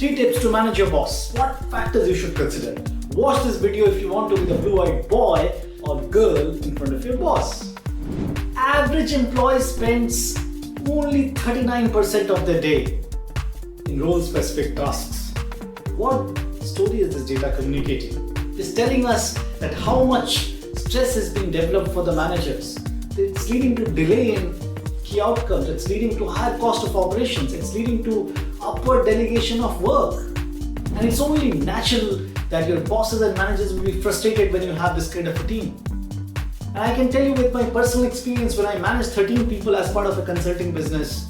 3 tips to manage your boss. What factors you should consider. Watch this video if you want to be the blue-eyed boy or girl in front of your boss. Average employee spends only 39% of their day in role-specific tasks. What story is this data communicating? It's telling us that how much stress is being developed for the managers. It's leading to delay in key outcomes. It's leading to higher cost of operations. It's leading to upward delegation of work. And it's only natural that your bosses and managers will be frustrated when you have this kind of a team. And I can tell you with my personal experience when I managed 13 people as part of a consulting business,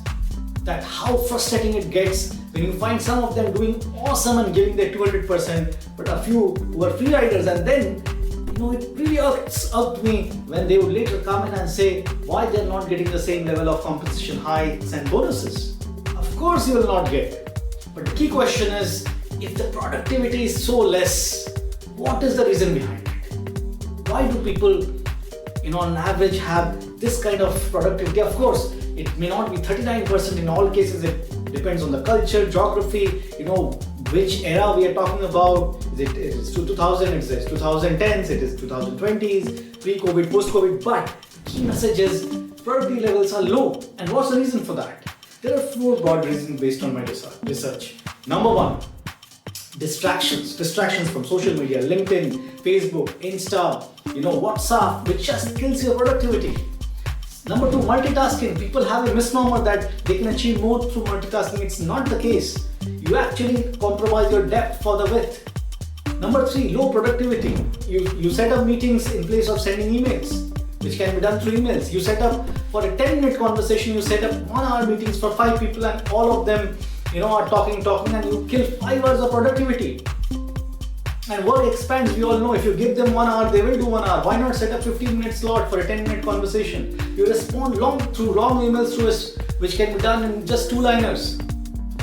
that how frustrating it gets when you find some of them doing awesome and giving their 200%, but a few who are free riders, and then it really irked me when they would later come in and say why they're not getting the same level of compensation hikes and bonuses. Of course you will not get. But the key question is, if the productivity is so less, what is the reason behind it? Why do people, on average have this kind of productivity? Of course, it may not be 39% in all cases. It depends on the culture, geography, which era we are talking about. Is it 2000, it is 2010s, it is 2020s, pre-COVID, post-COVID. But key message is productivity levels are low. And what's the reason for that? There are 4 broad reasons based on my research. Number 1, distractions from social media, LinkedIn, Facebook, Insta, WhatsApp, which just kills your productivity. Number 2, multitasking. People have a misnomer that they can achieve more through multitasking. It's not the case. You actually compromise your depth for the width. Number 3, low productivity. You set up meetings in place of sending emails, which can be done through emails. You set up for a 10-minute conversation, you set up 1-hour meetings for 5 people, and all of them are talking, and you kill 5 hours of productivity. And work expands. We all know if you give them 1 hour, they will do 1 hour. Why not set up 15-minute slot for a 10-minute conversation? You respond through long emails to us, which can be done in just 2-liners.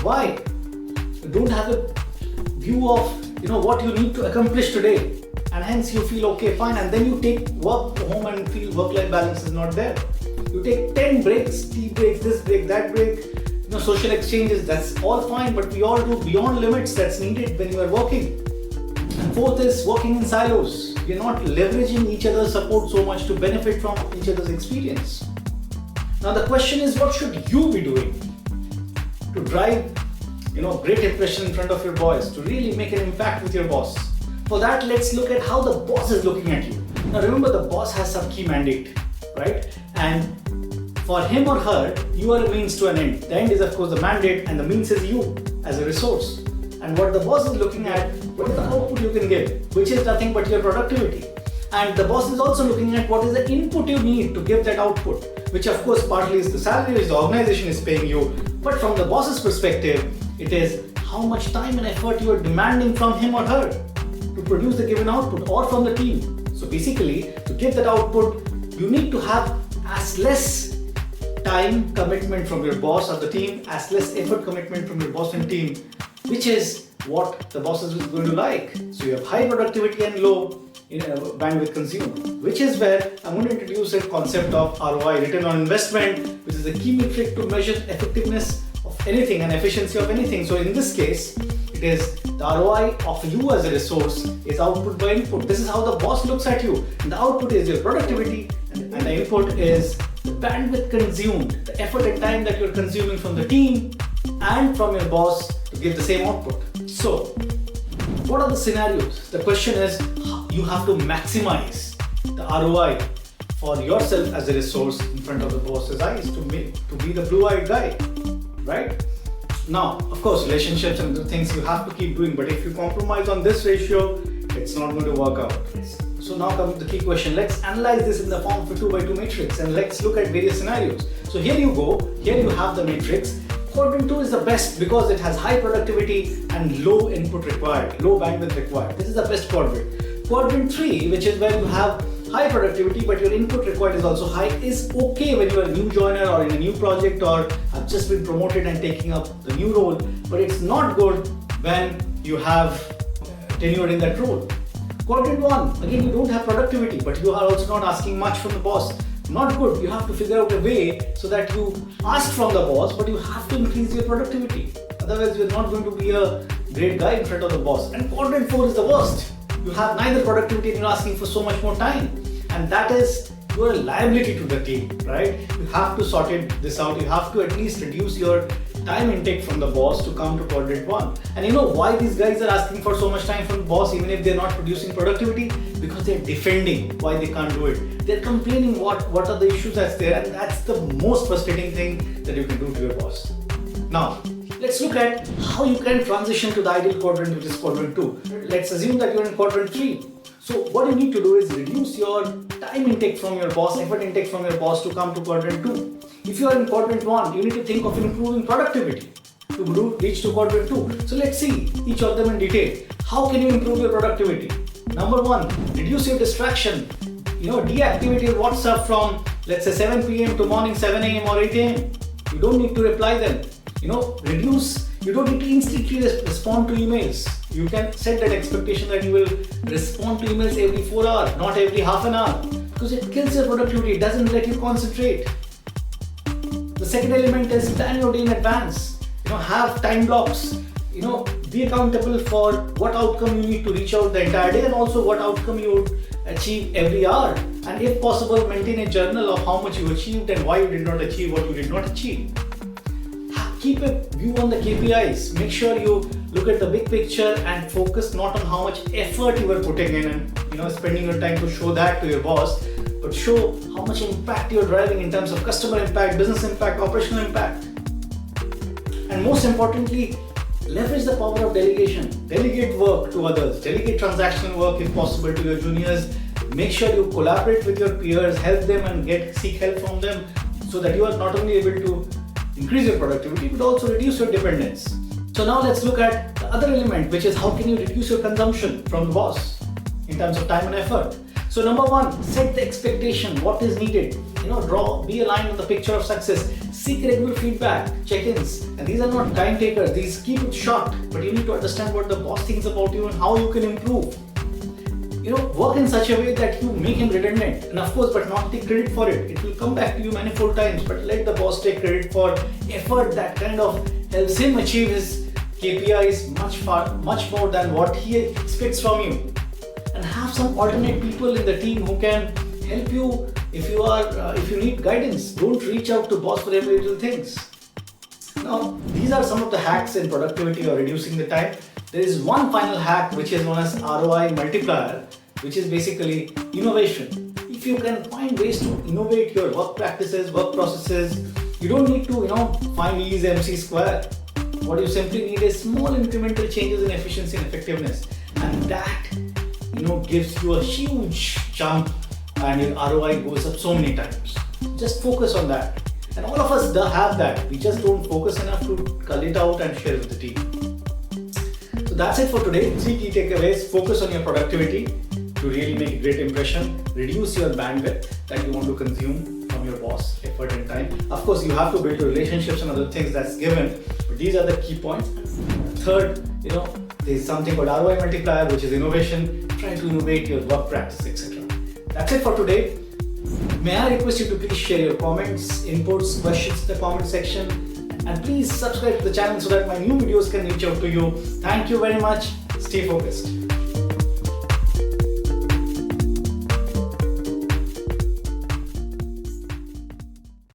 Why? You don't have a view of what you need to accomplish today, and hence you feel okay, fine, and then you take work home and feel work-life balance is not there. You take 10 breaks, tea breaks, this break, that break, social exchanges, that's all fine, but we all do beyond limits that's needed when you are working. And 4th is working in silos. You're not leveraging each other's support so much to benefit from each other's experience. Now the question is, what should you be doing to drive great impression in front of your boss, to really make an impact with your boss? For that, let's look at how the boss is looking at you. Now remember, the boss has some key mandate, right? And for him or her, you are a means to an end. The end is of course the mandate, and the means is you as a resource. And what the boss is looking at, what is the output you can give, which is nothing but your productivity. And the boss is also looking at what is the input you need to give that output, which of course partly is the salary which the organization is paying you. But from the boss's perspective, it is how much time and effort you are demanding from him or her to produce the given output, or from the team. So basically, to give that output, you need to have as less time commitment from your boss or the team, as less effort commitment from your boss and team, which is what the boss is going to like. So you have high productivity and low bandwidth consumed, which is where I'm going to introduce a concept of ROI, return on investment, which is a key metric to measure effectiveness of anything and efficiency of anything. So in this case, it is the ROI of you as a resource is output by input. This is how the boss looks at you, and the output is your productivity, and the input is the bandwidth consumed, the effort and time that you're consuming from the team and from your boss to give the same output. So what are the scenarios? The question is, you have to maximize the ROI for yourself as a resource in front of the boss's eyes to be the blue-eyed guy, right? Now, of course, relationships and the things you have to keep doing, but if you compromise on this ratio, it's not going to work out. So now comes the key question. Let's analyze this in the form of a 2x2 matrix, and let's look at various scenarios. So here you go. Here you have the matrix. Quadrant 2 is the best because it has high productivity and low input required, low bandwidth required. This is the best quadrant. Quadrant 3, which is where you have high productivity but your input required is also high, is okay when you are a new joiner or in a new project or have just been promoted and taking up the new role, but it's not good when you have tenured in that role. Quadrant 1, again, you don't have productivity but you are also not asking much from the boss. Not good. You have to figure out a way so that you ask from the boss but you have to increase your productivity. Otherwise you're not going to be a great guy in front of the boss. And quadrant 4 is the worst. You have neither productivity and you're asking for so much more time. And that is your liability to the team, right? You have to sort this out. You have to at least reduce your time intake from the boss to come to quadrant 1. And you know why these guys are asking for so much time from the boss even if they're not producing productivity? Because they're defending why they can't do it. They're complaining what are the issues that's there, and that's the most frustrating thing that you can do to your boss. Now, let's look at how you can transition to the ideal quadrant, which is quadrant 2. Let's assume that you're in quadrant 3. So what you need to do is reduce your time intake from your boss, effort intake from your boss to come to quadrant 2. If you are in quadrant 1, you need to think of improving productivity to reach to quadrant 2. So let's see each of them in detail. How can you improve your productivity? Number 1, reduce your distraction. Deactivate your WhatsApp from, let's say, 7 p.m. to morning 7 a.m. or 8 a.m. You don't need to reply them. Reduce. You don't need to instantly respond to emails. You can set that expectation that you will respond to emails every 4 hours, not every half an hour, because it kills your productivity. It doesn't let you concentrate. The second element is plan your day in advance. Have time blocks. Be accountable for what outcome you need to reach out the entire day and also what outcome you would achieve every hour. And if possible, maintain a journal of how much you achieved and why you did not achieve what you did not achieve. Keep a view on the KPIs. Make sure you look at the big picture and focus not on how much effort you are putting in and spending your time to show that to your boss, but show how much impact you're driving in terms of customer impact, business impact, operational impact. And most importantly, leverage the power of delegation. Delegate work to others. Delegate transactional work if possible to your juniors. Make sure you collaborate with your peers, help them and seek help from them so that you are not only able to increase your productivity but also reduce your dependence. So now let's look at the other element, which is how can you reduce your consumption from the boss in terms of time and effort. So number 1, set the expectation, what is needed. Be aligned with the picture of success. Seek regular feedback, check-ins. And these are not time takers, these keep it short, but you need to understand what the boss thinks about you and how you can improve. Work in such a way that you make him redundant, and of course, but not take credit for it. It will come back to you manifold times, but let the boss take credit for effort that kind of helps him achieve his KPIs much more than what he expects from you. And have some alternate people in the team who can help you if you need guidance. Don't reach out to boss for every little things. Now, these are some of the hacks in productivity or reducing the time. There is one final hack which is known as ROI multiplier, which is basically innovation. If you can find ways to innovate your work practices, work processes, you don't need to find E's MC square. What you simply need is small incremental changes in efficiency and effectiveness, and that gives you a huge jump and your ROI goes up so many times. Just focus on that. And all of us have that. We just don't focus enough to cull it out and share with the team. So that's it for today. 3 key takeaways. Focus on your productivity to really make a great impression. Reduce your bandwidth that you want to consume from your boss, effort and time. Of course, you have to build relationships and other things, that's given. But these are the key points. Third, there's something called ROI multiplier, which is innovation. Try to innovate your work practice, etc. That's it for today. May I request you to please share your comments, inputs, questions in the comment section, and please subscribe to the channel so that my new videos can reach out to you. Thank you very much. Stay focused.